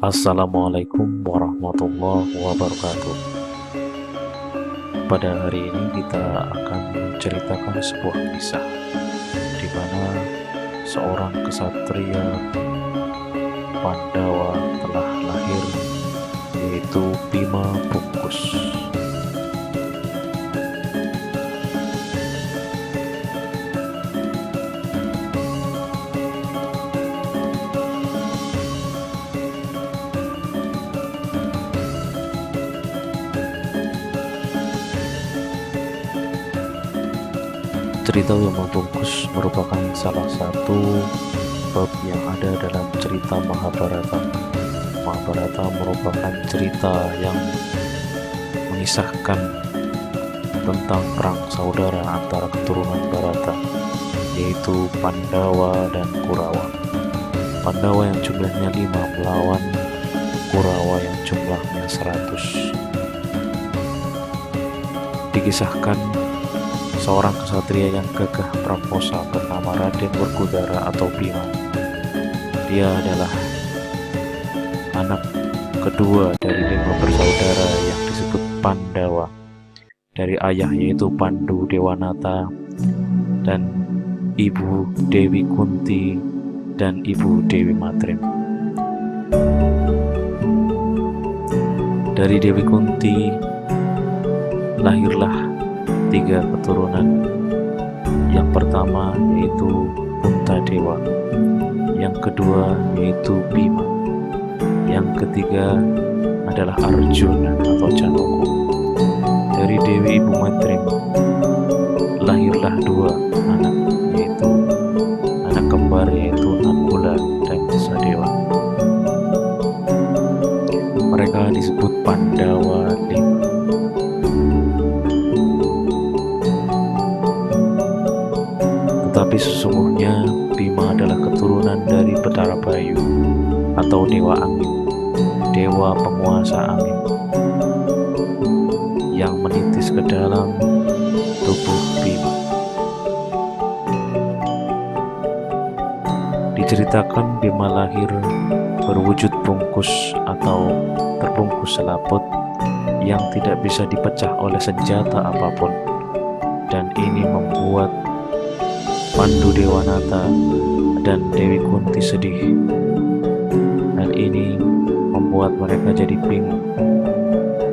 Assalamualaikum warahmatullahi wabarakatuh. Pada hari ini kita akan menceritakan sebuah kisah di mana seorang kesatria Pandawa telah lahir, yaitu Bima Bungkus. Cerita Bima Bungkus merupakan salah satu bab yang ada dalam cerita Mahabharata. Mahabharata merupakan cerita yang mengisahkan tentang perang saudara antara keturunan Barata, yaitu Pandawa dan Kurawa. Pandawa yang jumlahnya 5 melawan Kurawa yang jumlahnya 100. Dikisahkan seorang kesatria yang gagah prakosa bernama Raden Werkudara atau Bima. Dia adalah anak kedua dari 5 bersaudara yang disebut Pandawa, dari ayah yaitu Pandu Dewanata dan ibu Dewi Kunti dan ibu Dewi Matrim. Dari Dewi Kunti lahirlah 3 keturunan. Yang pertama yaitu Puntadewa, yang kedua yaitu Bima, yang ketiga adalah Arjuna atau Janaka. Dari Dewi Ibu Matrim lahirlah 2 anak, yaitu anak kembar yaitu Nakula dan Sadewa. Mereka disebut Pandawa 5. Tetapi sesungguhnya Bima adalah keturunan dari Betara Bayu atau Dewa Angin, dewa penguasa angin, yang menitis ke dalam tubuh Bima. Diceritakan Bima lahir berwujud bungkus atau terbungkus selaput yang tidak bisa dipecah oleh senjata apapun, dan ini membuat Pandu Dewanata dan Dewi Kunti sedih. Hal ini membuat mereka jadi bingung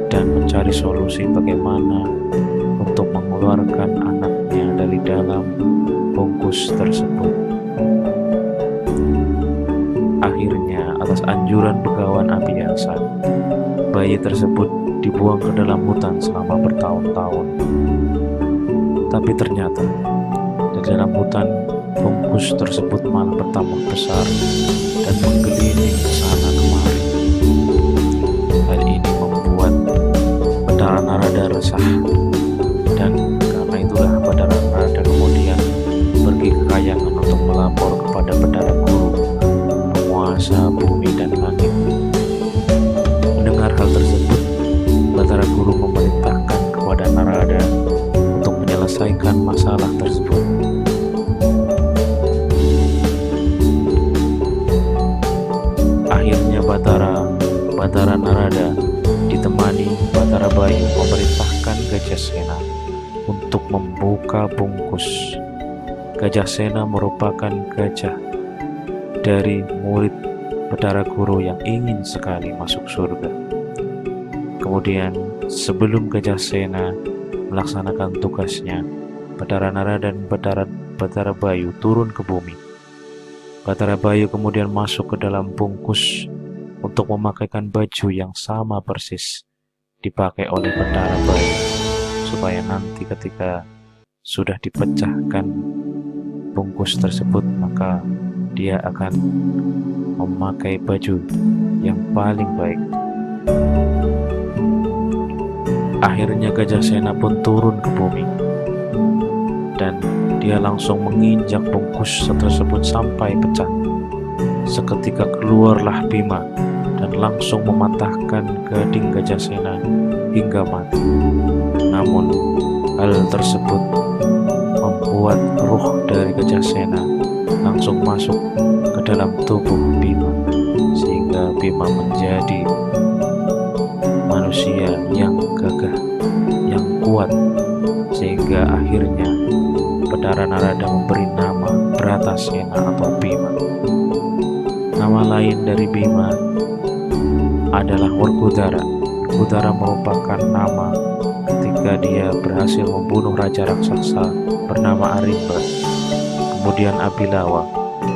dan mencari solusi bagaimana untuk mengeluarkan anaknya dari dalam bungkus tersebut. Akhirnya, atas anjuran Begawan Abiyasa, bayi tersebut dibuang ke dalam hutan selama bertahun-tahun. Tapi ternyata di dalam hutan, bungkus tersebut malah bertambah besar dan menggelinding ke sana kemari. Hal ini membuat Betara Narada resah, dan karena itulah Betara Narada kemudian pergi ke Kayangan untuk melapor kepada Betara Guru, penguasa bumi dan langit. Mendengar hal tersebut, Betara Guru memerintahkan kepada Narada untuk menyelesaikan masalah tersebut. Akhirnya Batara Narada ditemani Batara Bayu memerintahkan Gajasena untuk membuka bungkus. Gajasena merupakan gajah dari murid Betara Guru yang ingin sekali masuk surga. Kemudian sebelum Gajasena melaksanakan tugasnya, Batara Narada dan Batara Bayu turun ke bumi. Batara Bayu kemudian masuk ke dalam bungkus untuk memakaikan baju yang sama persis dipakai oleh Batara Bayu, supaya nanti ketika sudah dipecahkan bungkus tersebut, maka dia akan memakai baju yang paling baik. Akhirnya Gajasena pun turun ke bumi, dan dia langsung menginjak bungkus tersebut sampai pecah. Seketika keluarlah Bima dan langsung mematahkan gading Gajasena hingga mati. Namun hal tersebut membuat ruh dari Gajasena langsung masuk ke dalam tubuh Bima, sehingga Bima menjadi manusia yang gagah, yang kuat, sehingga akhirnya Betara Narada memberi nama Bratasena atau Bima. Nama lain dari Bima adalah Werkudara. Werkudara merupakan nama ketika dia berhasil membunuh raja raksasa bernama Arimba. Kemudian Abilawa.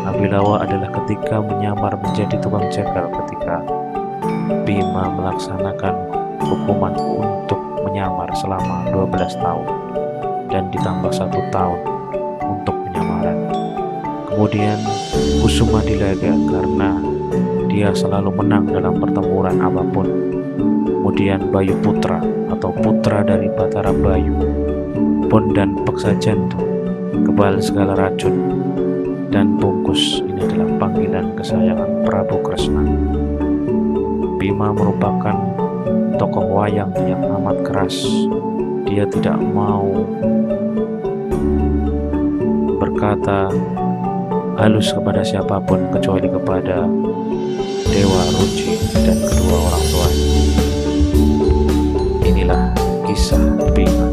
Abilawa adalah ketika menyamar menjadi tukang cekel ketika Bima melaksanakan hukuman untuk menyamar selama 12 tahun dan ditambah 1 tahun untuk penyamaran. Kemudian Kusuma Dilaga karena dia selalu menang dalam pertempuran apapun. Kemudian Bayu Putra atau putra dari Batara Bayu. Bondan Peksa Jantu, kebal segala racun, dan Bungkus ini adalah panggilan kesayangan Prabu Kresna. Bima merupakan tokoh wayang yang amat keras. Dia tidak mau berkata halus kepada siapapun kecuali kepada Dewa Ruci dan kedua orang tuanya. Inilah kisah Bima.